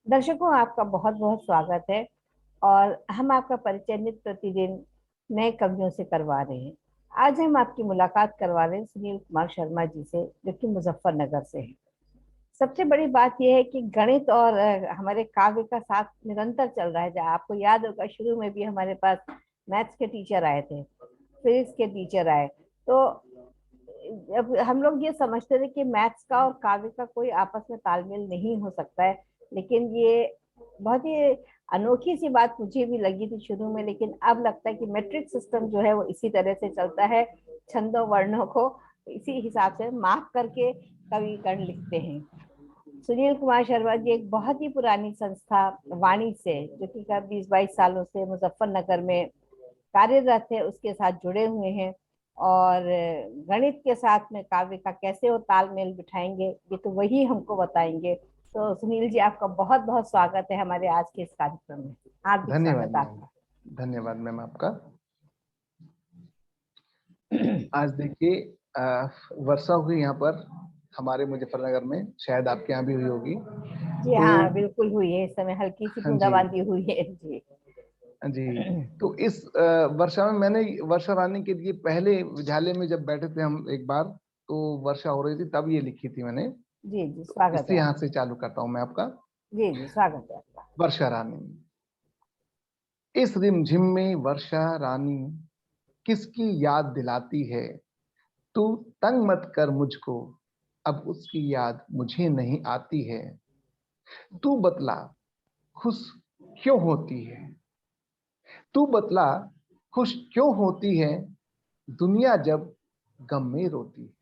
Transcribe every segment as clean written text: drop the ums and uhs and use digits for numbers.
दर्शकों, आपका बहुत बहुत स्वागत है। और हम आपका परिचय नित्य प्रतिदिन नए कवियों से करवा रहे हैं। आज हम आपकी मुलाकात करवा रहे हैं सुनील कुमार शर्मा जी से, जो कि मुजफ्फरनगर से है। सबसे बड़ी बात यह है कि गणित और हमारे काव्य का साथ निरंतर चल रहा है। जहाँ आपको याद होगा, शुरू में भी हमारे पास मैथ्स के टीचर आए थे, फिजिक्स के टीचर आए। तो अब हम लोग ये समझते थे कि मैथ्स का और काव्य का कोई आपस में तालमेल नहीं हो सकता है, लेकिन ये बहुत ही अनोखी सी बात मुझे भी लगी थी शुरू में। लेकिन अब लगता है कि मेट्रिक सिस्टम जो है वो इसी तरह से चलता है। छंदों वर्णों को इसी हिसाब से माप करके कवि गण लिखते हैं। सुनील कुमार शर्मा जी एक बहुत ही पुरानी संस्था वाणी से, जो कि 20-22 सालों से मुजफ्फरनगर में कार्यरत है, उसके साथ जुड़े हुए हैं। और गणित के साथ में काव्य का कैसे वो तालमेल बिठाएंगे, ये तो वही हमको बताएंगे। तो सुनील जी, आपका बहुत बहुत स्वागत है हमारे आज के इस कार्यक्रम में। हार्दिक धन्यवाद स्वागत मैम। आपका। धन्यवाद मैम आपका। आज देखिए, वर्षा हुई यहाँ पर हमारे मुजफ्फरनगर में, शायद आपके यहाँ भी हुई होगी। जी तो हाँ, बिल्कुल हुई है। इस समय हल्की सी हाँ जी, बूंदाबांदी हुई है जी। हाँ जी। तो इस वर्षा में मैंने वर्षा रानी के लिए पहले विद्यालय में जब बैठे थे हम एक बार, तो वर्षा हो रही थी तब ये लिखी थी मैंने। जी जी, तो स्वागत इससे है यहाँ आपका। से चालू करता हूँ मैं आपका। जी जी, स्वागत है आपका। वर्षा रानी। इस रिमझिम में वर्षा रानी किसकी याद दिलाती है। तू तंग मत कर मुझको, अब उसकी याद मुझे नहीं आती है। तू बतला खुश क्यों होती है। तू बतला खुश क्यों होती है, दुनिया जब गम में रोती है।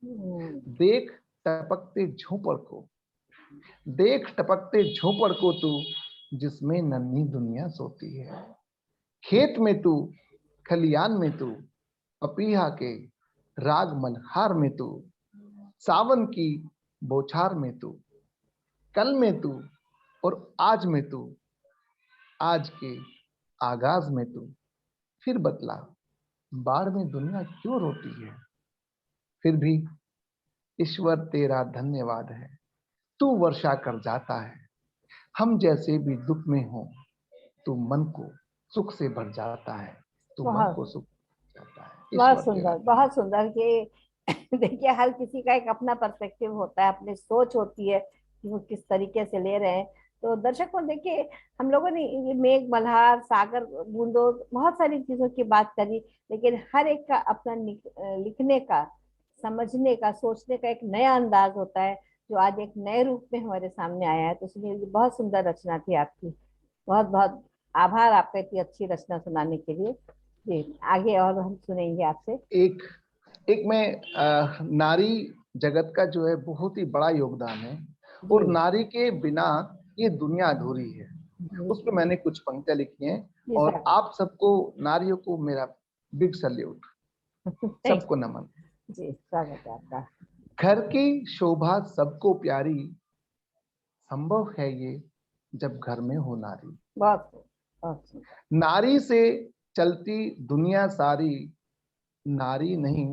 हम्म। देख टपकते झोंपड़ को, देख टपकते झोंपड़ को तू, जिसमें नन्ही दुनिया सोती है। खेत में तू, खलियान में तू, पपीहा के राग मल्हार में तू, सावन की बौछार में तू, कल में तू और आज में तू, आज के आगाज में तू। फिर बतला बाढ़ में दुनिया क्यों रोती है। फिर भी ईश्वर तेरा धन्यवाद है, तू वर्षा कर जाता है। हम जैसे भी दुख में हो, तू मन को सुख से भर जाता है। तू मन को बहुत सुख जाता है। बहुत ईश्वर तेरा सुंदर, धन्यवाद। बहुत सुंदर कि देखिए, हर किसी का एक अपना पर्सपेक्टिव होता है, अपनी सोच होती है कि वो किस तरीके से ले रहे हैं। तो दर्शकों, देखिए, हम लोगों ने ये मेघ मल्हार, सागर, बूंदों, बहुत सारी चीजों की बात करी। लेकिन हर एक का अपना लिखने का, समझने का, सोचने का एक नया अंदाज होता है, जो आज एक नए रूप में हमारे सामने आया है। तो सुनील जी, बहुत सुंदर रचना थी आपकी। बहुत बहुत आभार आपका इतनी अच्छी रचना सुनाने के लिए। जी, आगे और हम सुनेंगे आपसे। एक एक में नारी जगत का जो है बहुत ही बड़ा योगदान है, जी और नारी के बिना ये दुनिया अधूरी है। जी उस पर मैंने कुछ पंक्तियां लिखी हैं। जी, और स्वागत। आप सबको, नारियों को मेरा बिग सल्यूट, थैंक सबको नमन। यू जी, स्वागत है आपका। घर की शोभा सबको प्यारी, संभव है ये जब घर में हो नारी। बहुत बहुत सुंदर। नारी से चलती दुनिया सारी, नारी नहीं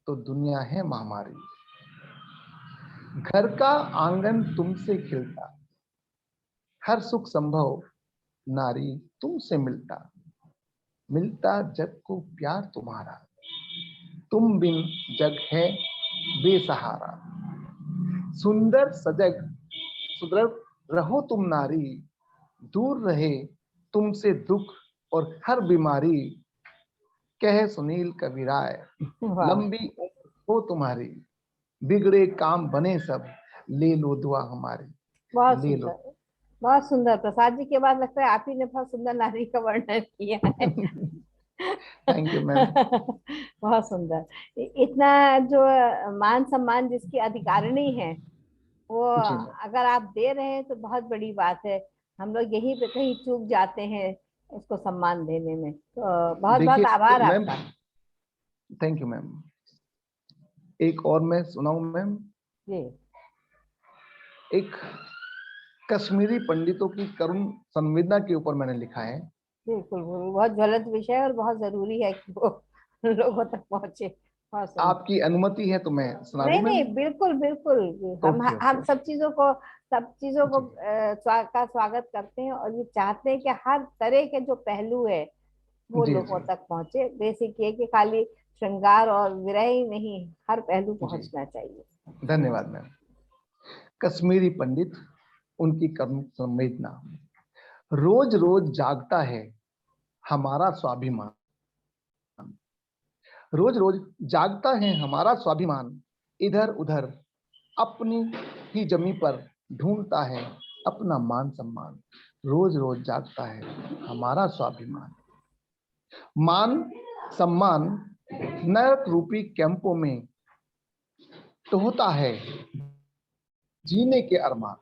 तो दुनिया है महामारी। घर का आंगन तुमसे खिलता, हर सुख संभव नारी तुमसे मिलता। मिलता जग को प्यार तुम्हारा, तुम बिन जग है बेसहारा। सुंदर सजग सुदृढ़ रहो तुम नारी, दूर रहे तुमसे दुख और हर बीमारी। कहे सुनील कविराय, वाह, लंबी उम्र हो तुम्हारी, बिगड़े काम बने सब, ले लो दुआ हमारी। बहुत ले लो। सुंदर, बहुत सुंदर। प्रसाद जी के बाद लगता है आप ही ने बहुत सुंदर नारी का वर्णन किया है। Thank you ma'am. बहुत सुंदर। इतना जो मान सम्मान जिसकी अधिकारिणी है, वो जी मैम। अगर आप दे रहे हैं तो बहुत बड़ी बात है। हम लोग यहीं पे कहीं चूक जाते हैं उसको सम्मान देने में। तो बहुत बहुत देखिए आभार मैम, आपका। Thank you ma'am. एक और मैं सुनाऊं मैम। जी, एक कश्मीरी पंडितों की करुण संवेदना के ऊपर मैंने लिखा है। बिल्कुल बिल्कुल, बहुत ज्वलंत विषय है और बहुत जरूरी है कि वो लोगों तक पहुंचे। बहुत सुंदर। आपकी अनुमति है तो मैं सुना दूं नहीं मैम। नहीं, बिल्कुल बिल्कुल। हम ओके ओके हम ओके। सब चीजों को सब चीजों को जी का स्वागत करते हैं, और ये चाहते हैं कि हर तरह के जो पहलू है वो जी लोगों जी तक पहुंचे। बेसिक ये कि खाली श्रृंगार और विरह ही नहीं, हर पहलू जी। पहुंचना चाहिए। धन्यवाद मैम। कश्मीरी पंडित, उनकी कर्म संवेदना। रोज रोज जागता है हमारा स्वाभिमान, रोज रोज जागता है हमारा स्वाभिमान, इधर उधर अपनी ही जमी पर ढूंढता है अपना मान सम्मान। रोज रोज जागता है हमारा स्वाभिमान, मान सम्मान नरक रूपी कैंपों में तो होता है जीने के अरमान,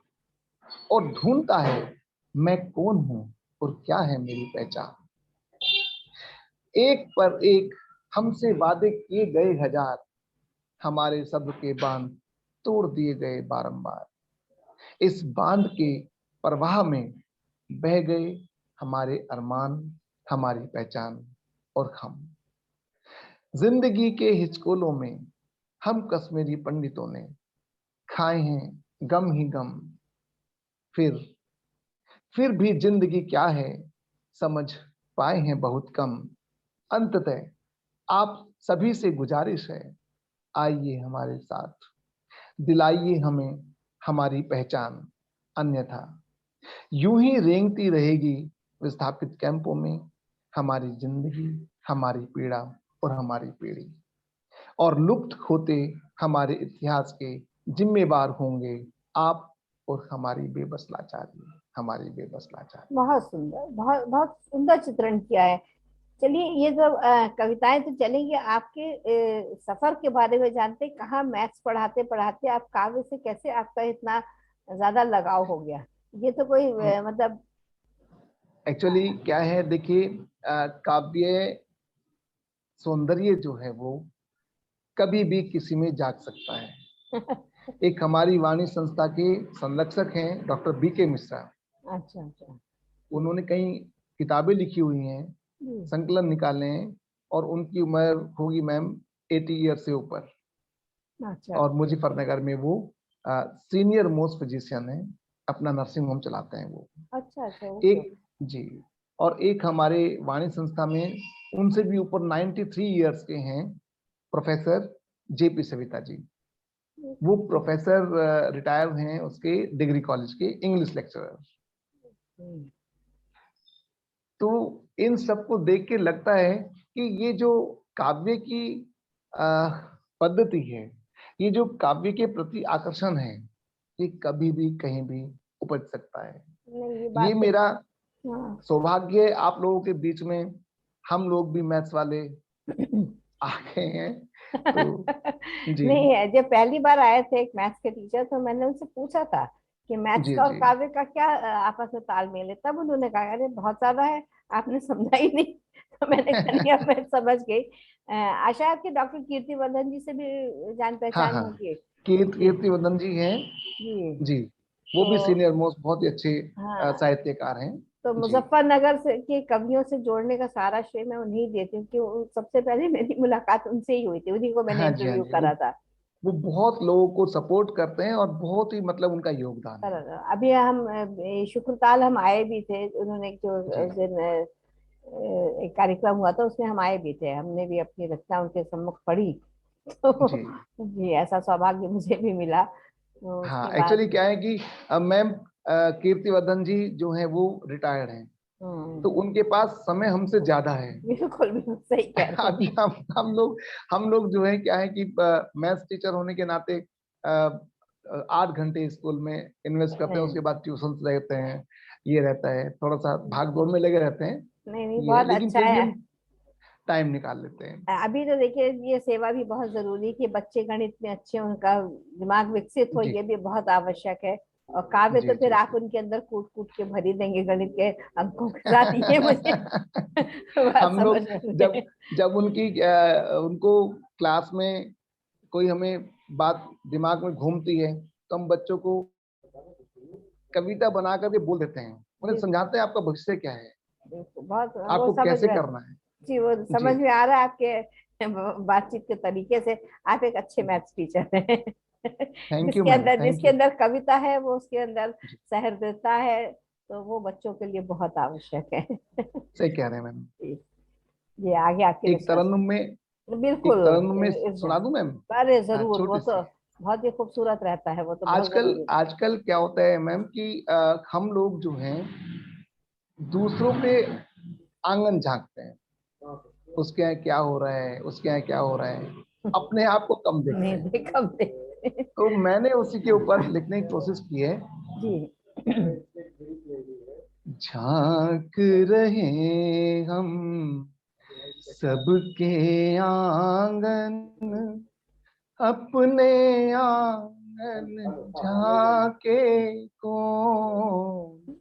और ढूंढता है मैं कौन हूं और क्या है मेरी पहचान। एक पर एक हमसे वादे किए गए हजार, हमारे सब्र के बांध तोड़ दिए गए बारंबार। इस बांध के प्रवाह में बह गए हमारे अरमान, हमारी पहचान और हम। जिंदगी के हिचकोलों में हम कश्मीरी पंडितों ने खाए हैं गम ही गम। फिर फिर भी जिंदगी क्या है समझ पाए हैं बहुत कम। अंततः आप सभी से गुजारिश है, आइए हमारे साथ, दिलाइए हमें हमारी पहचान। अन्यथा यूं ही रेंगती रहेगी विस्थापित कैंपों में हमारी जिंदगी, हमारी पीड़ा और हमारी पीढ़ी। और लुप्त होते हमारे इतिहास के जिम्मेवार होंगे आप और हमारी बेबस लाचारी, हमारी बेबस लाचारी। बहुत सुंदर, बहुत बहुत सुंदर चित्रण किया है। चलिए, ये जो कविताएं तो चलेंगी, आपके सफर के बारे में जानते हैं। कहाँ मैथ्स पढ़ाते पढ़ाते आप काव्य से कैसे आपका इतना ज्यादा लगाव हो गया? ये तो कोई मतलब। एक्चुअली क्या है देखिए, काव्य सौंदर्य जो है वो कभी भी किसी में जाग सकता है। एक हमारी वाणी संस्था के संरक्षक हैं डॉक्टर बी.के. मिश्रा, अच्छा अच्छा। उन्होंने कई किताबें लिखी हुई हैं, हम्म, संकलन निकाले हैं, और उनकी उम्र होगी मैम 80 ईयर से ऊपर। अच्छा और मुजफ्फरनगर में वो सीनियर मोस्ट फिजिशियन है, अपना नर्सिंग होम चलाते हैं वो। अच्छा अच्छा। ओके। एक जी, और एक हमारे वाणी संस्था में उनसे भी ऊपर 93 ईयर्स के हैं प्रोफेसर जेपी सविता जी। वो प्रोफेसर रिटायर हैं उसके डिग्री कॉलेज के इंग्लिश लेक्चरर। हम्म, तो इन सबको देख के लगता है कि ये जो काव्य की पद्धति है, ये जो काव्य के प्रति आकर्षण है, ये कभी भी कहीं भी उपज सकता है। नहीं, ये ये बात तो। मेरा हाँ। सौभाग्य है आप लोगों के बीच में, हम लोग भी मैथ्स वाले आ गए हैं। तो जी नहीं है, जब पहली बार आए थे एक मैथ्स के टीचर, तो मैंने उनसे पूछा था कि मैथ्स जी का और जी काव्य का क्या आपस में तालमेल है। तब उन्होंने कहा, अरे बहुत ज्यादा है, आपने समझा ही नहीं। तो मैंने कहा नहीं, अब मैं समझ गई। आशा आपके डॉक्टर कीर्तिवर्धन जी से भी जान हाँ पहचान हाँ, होगी। जी कीर्तिवर्धन जी हैं। जी। जी, वो तो भी सीनियर मोस्ट बहुत ही अच्छे हाँ, साहित्यकार हैं। तो जी मुजफ्फरनगर से के कवियों से जोड़ने का सारा श्रेय मैं उन्हें ही देती हूँ, कि सबसे पहले मेरी मुलाकात उनसे ही हुई थी, उन्हीं को मैंने हाँ जी हाँ इंटरव्यू जी, करा था। वो बहुत लोगों को सपोर्ट करते हैं और बहुत ही मतलब उनका योगदान है। अभी हम शुक्रताल हम आए भी थे, उन्होंने जो जी उस दिन एक कार्यक्रम हुआ था, उसमें हम आए भी थे, हमने भी अपनी रचना उनके सम्मुख पढ़ी। तो जी। जी, ऐसा सौभाग्य मुझे भी मिला। तो हाँ, उसके एक्चुअली बाद क्या है कि मैम कीर्तिवर्धन जी जो है वो रिटायर्ड हैं, तो हम्म, उनके पास समय हमसे ज्यादा है। बिल्कुल बिल्कुल सही कह रहे अभी हैं। हम लोग जो है क्या है कि मैथ्स टीचर होने के नाते 8 घंटे स्कूल में इन्वेस्ट करते हैं, नहीं उसके बाद ट्यूशन रहते हैं, ये रहता है, थोड़ा सा भाग दौड़ में लगे रहते हैं। नहीं नहीं, ये है, बहुत लेकिन अच्छा फिर भी है। हम टाइम निकाल लेते हैं। अभी तो देखिए, ये सेवा भी बहुत जरूरी है कि बच्चे गणित में अच्छे हों, उनका दिमाग विकसित हो, जी ये भी बहुत आवश्यक है। और काव्य तो जी फिर जी आप जी। उनके अंदर कूट कूट के भर ही देंगे गणित के अंकों के साथ, ये मुझे बात हम समझ लोग में जब है। जब उनको क्लास में कोई हमें बात दिमाग में घूमती है, तो हम बच्चों को कविता बना करके बोल देते हैं, उन्हें बिल्कुल समझाते हैं आपका भविष्य क्या है, बिल्कुल, बहुत वो आपको समझ कैसे में। करना है। जी, वो जी समझ में आ रहा है आपके बातचीत के तरीके से। आप एक अच्छे मैथ्स टीचर हैं। थैंक यू मैम, थैंक जिसके यू। अंदर कविता है वो उसके अंदर सहृदयता है, तो वो बच्चों के लिए बहुत आवश्यक है। सही कह रहे हैं मैम। ये आगे आपकी एक रचना तरन्नुम में, सुन। बिल्कुल। एक तरन्नुम में इस सुना दूं मैम? अरे जरूर, वो छोटी तो सी। बहुत ही खूबसूरत रहता है, वो तो बहुत आजकल जरूरी रहता आजकल क्या होता है मैम कि हम लोग जो हैं दूसरों के आंगन झांकते हैं, उसके यहाँ क्या हो रहा है, उसके यहाँ क्या हो रहा है, है। अपने आप को कम देखते नहीं हैं। देखा हमने। तो मैंने उसी के ऊपर लिखने की कोशिश की है। जी। झांक रहे हम सबके आंगन, अपने आंगन झाके कौन,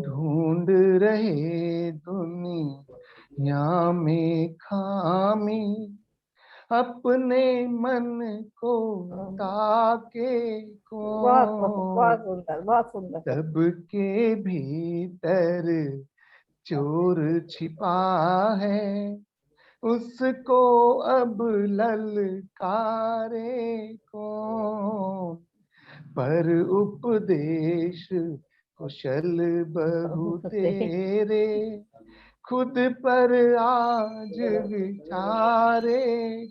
ढूंढ रहे दुनिया में खामी, अपने मन को ताके बहुत बहुत बहुत कौन, सुंदर, बहुत सुंदर। सबके भीतर चोर छिपा है, उसको अब ललकारे कौन, पर उपदेश कुशल बहु तेरे, खुद पर आज विचारे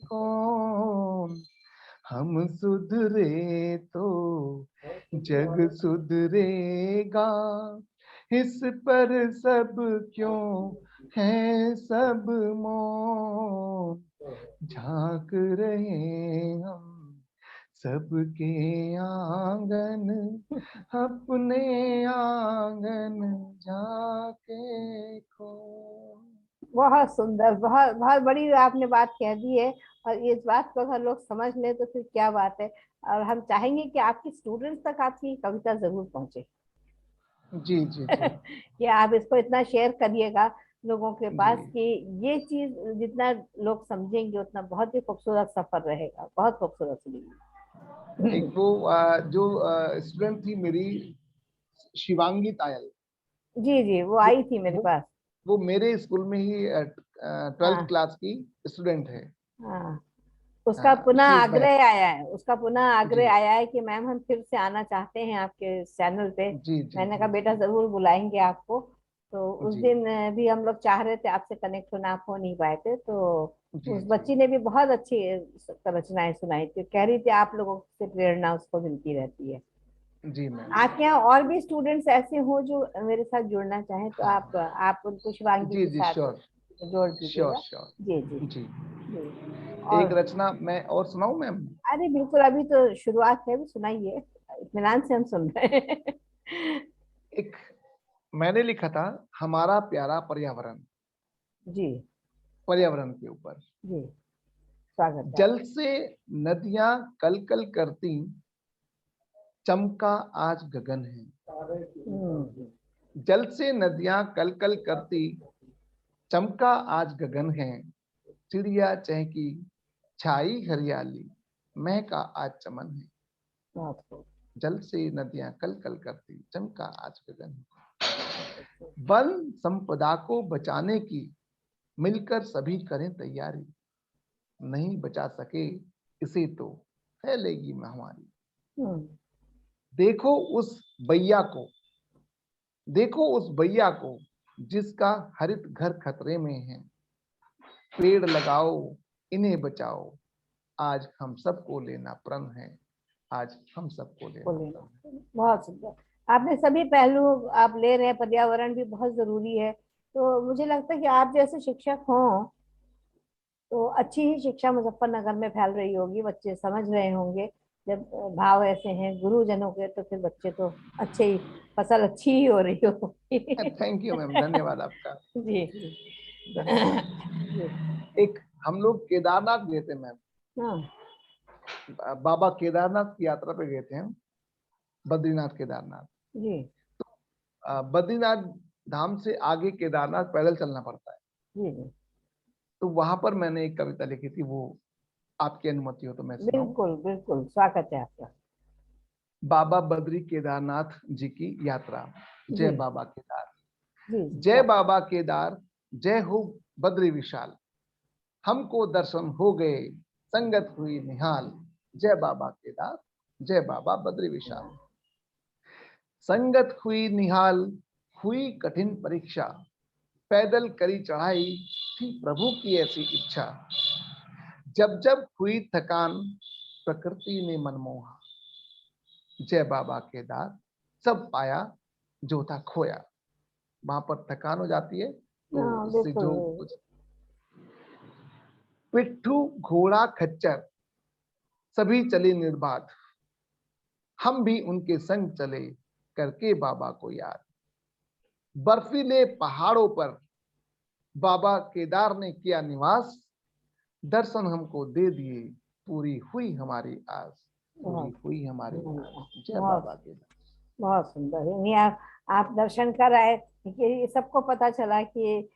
कौन, हम सुधरे तो जग सुधरेगा, इस पर सब क्यों है सब मौन, झांक रहे हम सबके आंगन, अपने आंगन झाके को। बहुत सुंदर, बहुत बहुत बड़ी आपने बात कह दी है। और इस बात को अगर लोग समझ ले तो फिर क्या बात है। और हम चाहेंगे कि आपकी स्टूडेंट्स तक आपकी कविता जरूर पहुंचे। जी जी जी कि आप इसको इतना शेयर करिएगा लोगों के जी। पास कि ये चीज जितना लोग समझेंगे उतना बहुत ही खूबसूरत सफर रहेगा, बहुत खूबसूरत एक चलेगी। वो जो स्टूडेंट थी मेरी, शिवांगी तायल, जी जी, वो वो आई थी मेरे वो पास। वो मेरे स्कूल में ही 12th हाँ क्लास की स्टूडेंट है। हाँ। उसका पुनः शी इज माय, आग्रह आया है, उसका पुनः आग्रह जी आया है कि मैम हम फिर से आना चाहते हैं आपके चैनल पे। जी जी मैंने जी कहा बेटा जी जरूर बुलाएंगे आपको। तो उस जी दिन भी हम लोग चाह रहे थे आपसे कनेक्ट होना, आप हो नहीं पाए थे। तो जी उस जी बच्ची ने भी बहुत अच्छी रचनाएं सुनाई थी, कह रही थी आप लोगों से प्रेरणा उसको मिलती रहती है। जी मैम। आपके यहाँ और भी स्टूडेंट्स ऐसे हो जो मेरे साथ जुड़ना चाहें तो आप उनको शिवांगी जी के जी साथ श्योर, जोड़ श्योर दीजिएगा। श्योर। जी जी जी। जी। एक और रचना मैं और सुनाऊं मैम? अरे बिल्कुल, अभी तो शुरुआत है, अभी सुनाइए, इत्मीनान से हम सुन रहे हैं। एक मैंने लिखा था, हमारा प्यारा पर्यावरण, जी पर्यावरण के ऊपर। जी, स्वागत है जल आपका। से नदियां कल कल करती, चमका आज गगन है। हम्म। जल से नदियां कल कल करती, चमका आज गगन है, चिड़िया चहकी, छाई हरियाली, महका आज चमन है। बहुत खूब। जल से नदियां कल कल करती, चमका आज गगन है। बहुत खूब। वन संपदा को बचाने की मिलकर सभी करें तैयारी, नहीं बचा सके इसे तो फैलेगी महामारी। हम्म। देखो उस बैया को, देखो उस बैया को, जिसका हरित घर खतरे में है, पेड़ लगाओ, इन्हें बचाओ, आज हम सबको लेना प्रण है, आज हम सबको लेना बोलिए प्रण है। ना, बहुत सुंदर। आपने सभी पहलू आप ले रहे हैं, पर्यावरण भी बहुत जरूरी है। तो मुझे लगता है कि आप जैसे शिक्षक हों तो अच्छी ही शिक्षा मुजफ्फरनगर में फैल रही होगी, बच्चे समझ रहे होंगे। जब भाव ऐसे हैं गुरुजनों के तो फिर बच्चे तो अच्छे ही, फसल अच्छी ही हो रही होगी। थैंक यू मैम, धन्यवाद आपका, जी जी। धन्यवाद। जी। एक हम लोग केदारनाथ गए थे मैम, हाँ बाबा केदारनाथ की यात्रा पे गए थे हम, बद्रीनाथ केदारनाथ। जी बद्रीनाथ धाम से आगे केदारनाथ पैदल चलना पड़ता है। जी जी। तो वहां पर मैंने एक कविता लिखी थी, वो आपकी अनुमति हो तो मैं सुनाऊं? बिल्कुल बिल्कुल, स्वागत है आपका। बाबा बद्री केदारनाथ जी की यात्रा। जी जय बाबा केदार, जी जी, जय क्या। बाबा केदार, जय हो बद्री विशाल, हमको दर्शन हो गए, संगत हुई निहाल, जय बाबा केदार, जय बाबा बद्री विशाल। संगत हुई निहाल, हुई कठिन परीक्षा, पैदल करी चढ़ाई, थी प्रभु की ऐसी इच्छा। जब जब हुई थकान, प्रकृति ने मनमोहा, जय बाबा केदार, सब पाया जो था खोया। वहां पर थकान हो जाती है तो उससे बिल्कुल। जो कुछ, पिट्ठू घोड़ा खच्चर सभी चले निर्बाध, हम भी उनके संग चले करके बाबा को याद। बर्फीले पहाड़ों पर बाबा केदार ने किया निवास, दर्शन हमको दे दिए, पूरी हुई हमारी आस, पूरी हुई हमारी आस। जय बाबा बहुत केदार। बहुत सुंदर। यानी आप दर्शन कर आए, ये सबको पता चला कि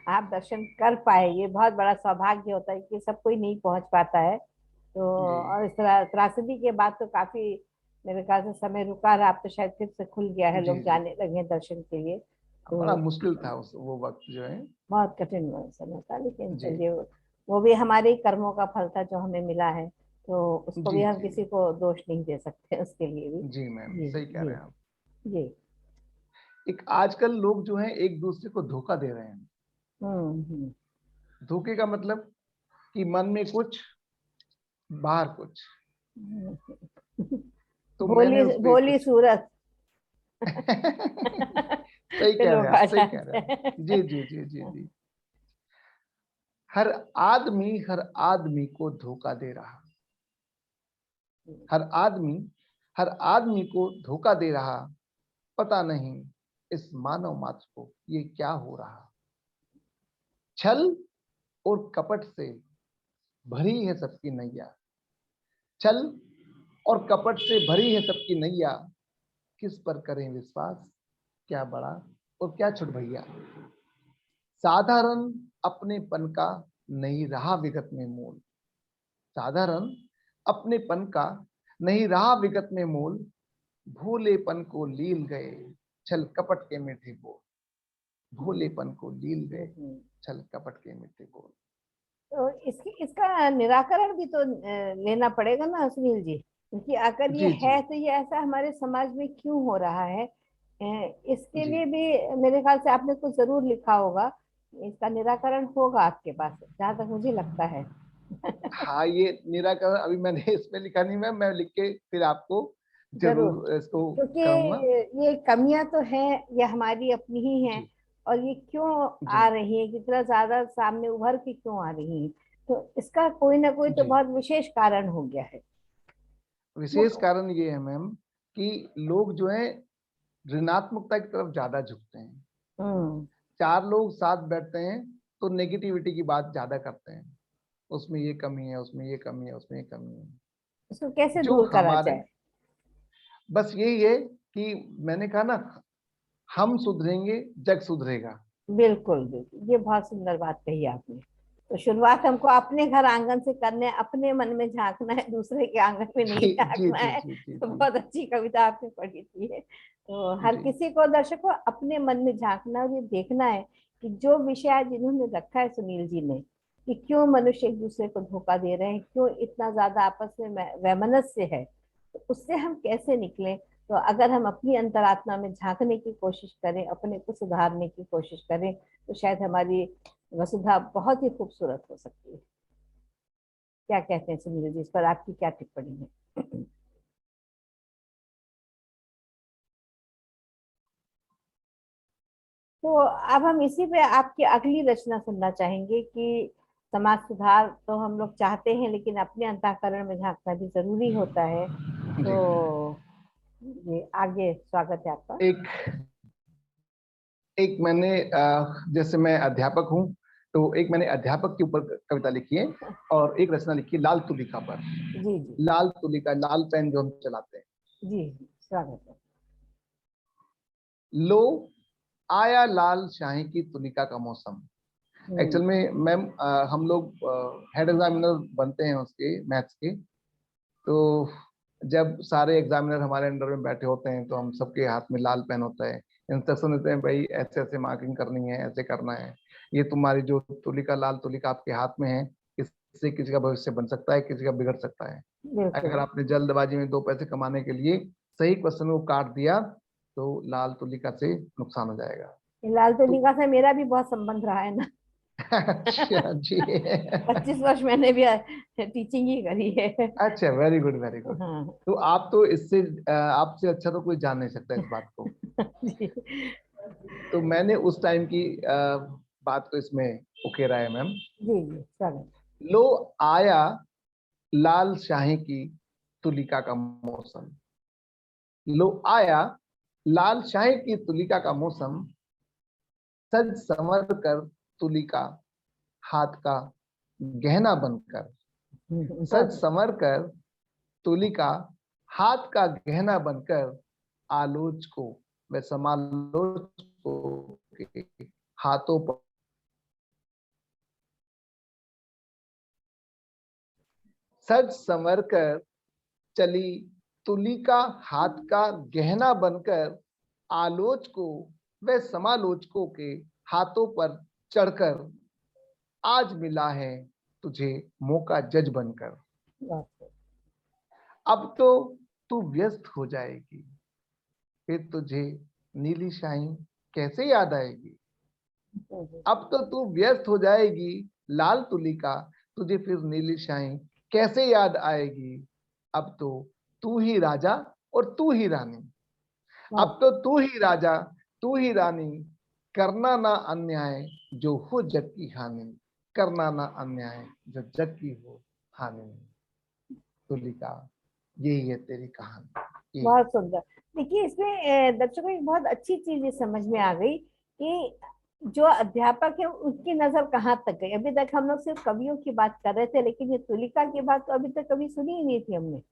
आप दर्शन कर पाए, ये बहुत बड़ा सौभाग्य होता है कि सब कोई नहीं पहुंच पाता है। तो जी और इस तरह त्रासदी के बाद तो काफी मेरे ख्याल से समय रुका रहा, अब तो शायद फिर से खुल गया है, जी लोग जी, जाने लगे हैं दर्शन के लिए। बड़ा तो मुश्किल था उस वो वक्त जो है। बहुत कठिन समय था, लेकिन जी चलिए वो भी हमारे ही कर्मों का फल था जो हमें मिला है, तो उसको जी भी हम जी किसी को दोष नहीं दे सकते उसके लिए भी। जी मैम, जी सही कह जी रहे हैं आप। जी। एक आजकल लोग जो हैं एक दूसरे को धोखा दे रहे हैं। हम्म। धोखे का मतलब कि मन में कुछ, बाहर कुछ। तो मैंने भोली उस पे भोली कुछ सूरत। सही कह रहे लोग हैं आ आप, सही कह रहे जाते हैं हैं। आप। जी जी जी जी जी। हर आदमी को धोखा दे रहा, हर आदमी हर आदमी को धोखा दे रहा, पता नहीं इस मानव मात्र को ये क्या हो रहा। छल और कपट से भरी है सबकी नैया, छल और कपट से भरी है सबकी नैया, किस पर करें विश्वास, क्या बड़ा और क्या छुट भैया। साधारण अपनेपन का नहीं रहा विगत में मोल, साधारण अपनेपन का नहीं रहा विगत में मोल, भोलेपन को लील गए छल कपट के मीठे बोल, भोलेपन को लील गए छल कपट के मीठे बोल। तो इसका निराकरण भी तो लेना पड़ेगा ना सुनील जी, क्योंकि अगर ये जी जी है तो ये ऐसा हमारे समाज में क्यों हो रहा है? इसके जी। लिए भी मेरे ख्याल से आपने कुछ जरूर लिखा होगा, इसका निराकरण होगा आपके पास, जहां तक मुझे लगता है। हाँ, ये निराकरण अभी मैंने इसमें लिखा नहीं, मैं लिख के फिर आपको जरूर, जरूर इसको क्योंकि करूंगा। ये कमियां तो हैं, ये हमारी अपनी ही हैं, जी और ये क्यों जी आ रही है, कितना ज्यादा सामने उभर के क्यों आ रही है, तो इसका कोई ना कोई तो जी। बहुत विशेष कारण हो गया है। वो विशेष कारण ये है मैम कि लोग जो है ऋणात्मकता की तरफ ज्यादा झुकते हैं। हम्म। चार लोग साथ बैठते हैं तो नेगेटिविटी की बात ज्यादा करते हैं, उसमें ये कमी है, उसमें ये कमी है, उसमें ये कमी है। इसको कैसे जो दूर करा हमारे, जाए? बस यही है कि मैंने कहा ना, हम सुधरेंगे जग सुधरेगा। बिल्कुल बिल्कुल, ये बहुत सुंदर बात कही आपने। तो शुरुआत हमको अपने घर आंगन से करने हैं, अपने मन में झांकना है, दूसरे के आंगन में जी नहीं जी झांकना जी है। जी जी तो जी बहुत अच्छी कविता आपने पढ़ी थी ये। तो हर जी किसी को, दर्शक को अपने मन में झांकना है और ये देखना है कि जो विषय जिन्होंने रखा है सुनील जी ने, कि क्यों मनुष्य एक दूसरे को धोखा दे रहे हैं, क्यों इतना ज्यादा आपस में वैमनस्य है, तो उससे हम कैसे निकलें। तो अगर हम अपनी अंतरात्मा में झांकने की कोशिश करें, अपने को सुधारने की कोशिश करें, तो शायद हमारी वसुधा बहुत ही खूबसूरत हो सकती है। क्या कहते हैं सुनील जी, इस पर आपकी क्या टिप्पणी है? तो अब हम इसी पे आपकी अगली रचना सुनना चाहेंगे कि समाज सुधार तो हम लोग चाहते हैं, लेकिन अपने अंतःकरण में झांकना भी जरूरी होता है। जी। तो ये आगे स्वागत है आपका। एक एक मैंने जैसे मैं अध्यापक हूँ, तो एक मैंने अध्यापक के ऊपर कविता लिखी है और एक रचना लिखी है लाल तुलिका पर। जी जी लाल तुलिका, लाल पेन जो हम चलाते हैं। जी, स्वागत है। लो, आया लाल शाही की तुलिका का मौसम। हम्म। एक्चुअल में मैम हम लोग हेड एग्जामिनर बनते हैं उसके मैथ्स के। तो जब सारे एग्जामिनर हमारे अंडर में बैठे होते हैं तो हम सबके हाथ में लाल पेन होता है, इंस्ट्रक्शन देते हैं, भाई ऐसे ऐसे मार्किंग करनी है, ऐसे करना है, ये तुम्हारी जो तुलिका, लाल तुलिका आपके हाथ में है, इससे किसी का भविष्य बन सकता है, किसी का बिगड़ सकता है। बिल्कुल। अगर आपने जल्दबाजी में 2 पैसे कमाने के लिए सही क्वेश्चन को काट दिया तो लाल तुलिका से नुकसान हो जाएगा। लाल तो तुलिका से मेरा भी बहुत संबंध रहा है ना। अच्छा जी। 25 वर्ष मैंने भी टीचिंग ही करी है। अच्छा, वेरी गुड वेरी गुड। हाँ। तो आप तो इससे आपसे अच्छा तो कोई जान नहीं सकता इस बात को। जी तो मैंने उस टाइम की बात को इसमें उकेरा है मैम। जी जी स्वागत। लो आया लाल शाही की तुलिका का मौसम। लो आया लाल शाही की तुलिका का मौसम, सज संवर कर तुलिका हाथ का गहना बनकर। सज संवर कर तुलिका हाथ का गहना बनकर आलोचकों व समालोचकों के हाथों पर। सज संवर कर चली तुलिका हाथ का गहना बनकर आलोचकों व समालोचकों के हाथों पर चढ़कर आज मिला है तुझे मौका जज बनकर। अब तो तू व्यस्त हो जाएगी, फिर तुझे नीली शाही कैसे याद आएगी। अब तो तू व्यस्त हो जाएगी लाल तुलिका, तुझे फिर नीली शाही कैसे याद आएगी। अब तो तू ही राजा और तू ही रानी। अब तो तू ही राजा तू ही रानी, करना ना अन्याय जो हो जग की हानि। करना ना अन्याय जो जग की हो हानि। तुलिका, यही है तेरी कहानी। बहुत सुंदर। देखिए इसमें दर्शकों को एक बहुत अच्छी चीज ये समझ में आ गई कि जो अध्यापक है उसकी नजर कहाँ तक गई। अभी तक हम लोग सिर्फ कवियों की बात कर रहे थे, लेकिन ये तुलिका की बात तो अभी तक कभी सुनी ही नहीं थी हमने,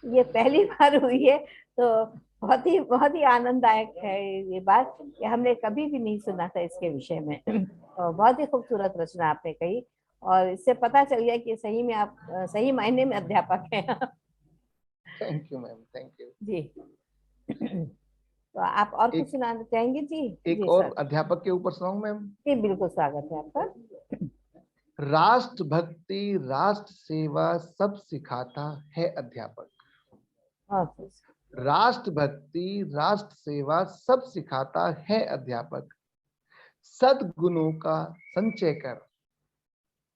ये पहली बार हुई है। तो बहुत ही आनंददायक है ये बात कि हमने कभी भी नहीं सुना था इसके विषय में। और बहुत ही खूबसूरत रचना आपने कही, और इससे पता चल गया कि सही में आप सही मायने में अध्यापक हैं। Thank you ma'am, thank you. जी। तो आप और कुछ एक सुनाना चाहेंगे जी? एक जी और सर। अध्यापक के ऊपर सुनाऊं मैम। जी बिल्कुल स्वागत है आपका। राष्ट्र भक्ति राष्ट्र सेवा सब सिखाता है अध्यापक। और राष्ट्र भक्ति राष्ट्र सेवा सब सिखाता है अध्यापक। सद्गुणों का संचय कर,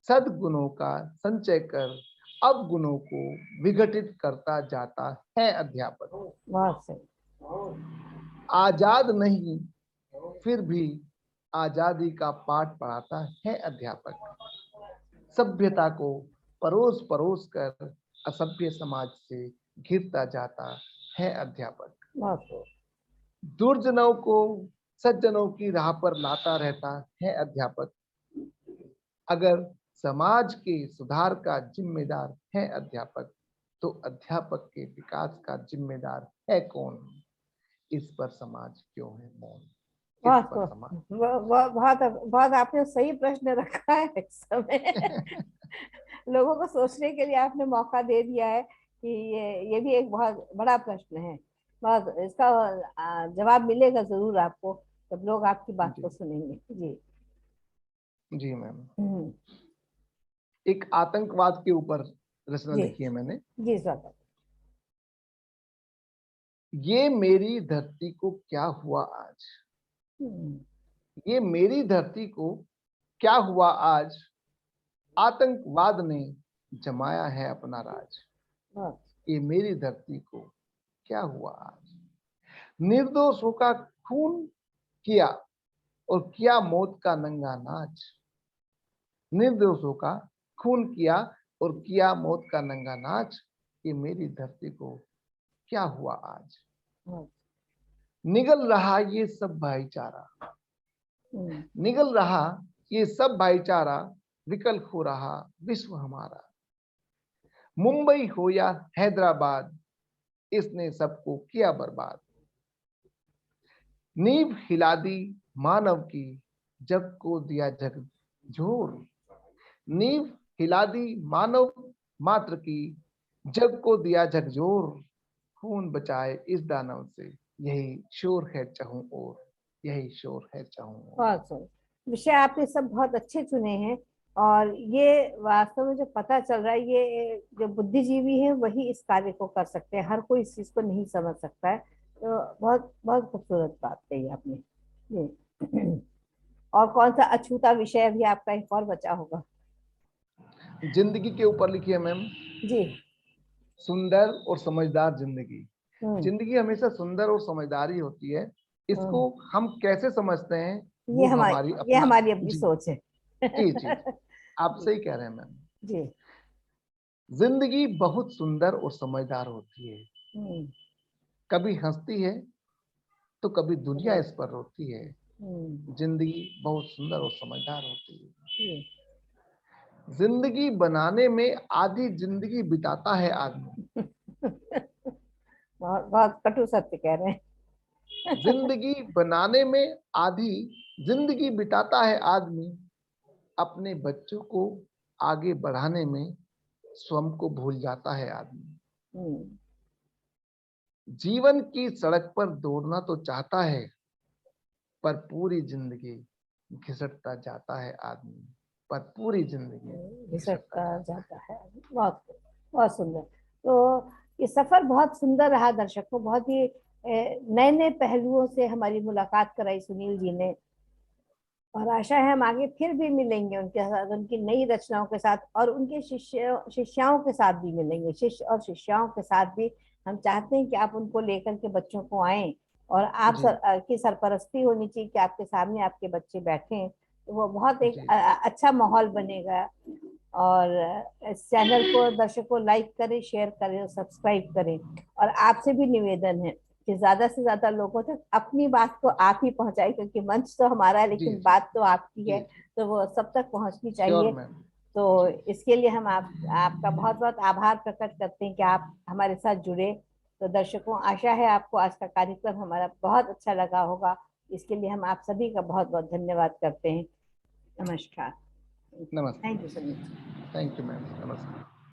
सद्गुणों का संचय कर अवगुणों को विघटित करता जाता है अध्यापक। बहुत सही। आजाद नहीं फिर भी आजादी का पाठ पढ़ाता है अध्यापक। सभ्यता को परोस परोस कर असभ्य समाज से घिरता जाता है अध्यापक। बहुत सही। दुर्जनों को सज्जनों की राह पर लाता रहता है अध्यापक। अगर समाज के सुधार का जिम्मेदार है अध्यापक, तो अध्यापक के विकास का जिम्मेदार है कौन। इस पर समाज क्यों है मौन। इस बहुत पर समाज बहुत बहुत आपने सही प्रश्न रखा है इस समय। लोगों को सोचने के लिए आपने मौका दे दिया है कि ये भी एक बहुत बड़ा प्रश्न है। बहुत इसका जवाब मिलेगा जरूर आपको जब लोग आपकी बात को जी सुनेंगे। जी। जी मैम। हम्म। एक आतंकवाद के ऊपर रचना जी लिखी है मैंने। जी स्वागत। ये मेरी धरती को क्या हुआ आज। ये मेरी धरती को क्या हुआ आज। आतंकवाद ने जमाया है अपना राज। बहुत ये मेरी धरती को क्या हुआ आज। निर्दोषों का खून किया और किया मौत का नंगा नाच। निर्दोषों का खून किया और किया मौत का नंगा नाच। ये मेरी धरती को क्या हुआ आज। बहुत। निगल रहा ये सब भाईचारा, निगल रहा ये सब भाईचारा, विकल्प हो रहा विश्व हमारा। मुंबई हो या हैदराबाद, इसने सबको किया बर्बाद। नींव हिला दी मानव की, जग को दिया झकझोर। नींव हिला दी मानव मात्र की, जग को दिया झकझोर। खून बचाए इस दानव से, यही शोर है चाहूं और, यही शोर है चाहूं और। बहुत सही। विषय आपने सब बहुत अच्छे चुने हैं और ये वास्तव में जो पता चल रहा है, ये जो बुद्धिजीवी है वही इस कार्य को कर सकते हैं, हर कोई इस चीज को नहीं समझ सकता है। तो बहुत बहुत खूबसूरत बात कही आपने ये। और कौन सा अछूता विषय भी आपका एक और बचा होगा? जिंदगी के ऊपर लिखी है मैम, जी। सुंदर और समझदार जिंदगी। हम्म। जिंदगी हमेशा सुंदर और समझदार ही होती है। इसको हम्म। हम कैसे समझते हैं ये वो हमारी ये अपना। हमारी अपनी जी सोच है। जी जी जी, आप जी। सही कह रहे हैं मैम। जी। जिंदगी बहुत सुंदर और समझदार होती है। हम्म। कभी हंसती है तो कभी दुनिया हम्म। इस पर रोती है। हम्म। जिंदगी बहुत सुंदर और समझदार होती है। जी। जिंदगी बनाने में आधी जिंदगी बिताता है आदमी। बहुत बहुत कटु सत्य कह रहे हैं। जिंदगी बनाने में आधी जिंदगी बिताता है आदमी। अपने बच्चों को आगे बढ़ाने में स्वयं को भूल जाता है आदमी। हम्म। जीवन की सड़क पर दौड़ना तो चाहता है, पर पूरी जिंदगी घिसटता जाता है आदमी। पर पूरी जिंदगी घिसटता घिसटता जाता है। जाता है। बहुत बहुत सुंदर। तो ये सफर बहुत सुंदर रहा दर्शकों, बहुत ही नए नए पहलुओं से हमारी मुलाकात कराई सुनील जी ने। और आशा है हम आगे फिर भी मिलेंगे उनके साथ, उनकी नई रचनाओं के साथ, और उनके शिष्याओं के साथ भी मिलेंगे, शिष्य और शिष्याओं के साथ भी। हम चाहते हैं कि आप उनको लेकर के बच्चों को आए, और आप जी की सरपरस्ती होनी चाहिए कि आपके सामने आपके बच्चे बैठे, तो वो बहुत एक जी अच्छा माहौल बनेगा। और इस चैनल को दर्शकों लाइक करें, शेयर करें और सब्सक्राइब करें। और आपसे भी निवेदन है कि ज्यादा से ज्यादा लोगों तक अपनी बात को आप ही पहुंचाए, क्योंकि मंच तो हमारा है जी लेकिन जी बात तो आपकी जी है, तो वो सब तक पहुंचनी श्योर चाहिए। मैम। तो जी इसके लिए हम आपका बहुत बहुत आभार प्रकट करते हैं कि आप हमारे साथ जुड़े। तो दर्शकों, आशा है आपको आज का कार्यक्रम हमारा बहुत अच्छा लगा होगा। इसके लिए हम आप सभी का बहुत बहुत धन्यवाद करते हैं। नमस्कार। नमस्ते thank you so ma'am. Much. Thank you ma'am, नमस्ते।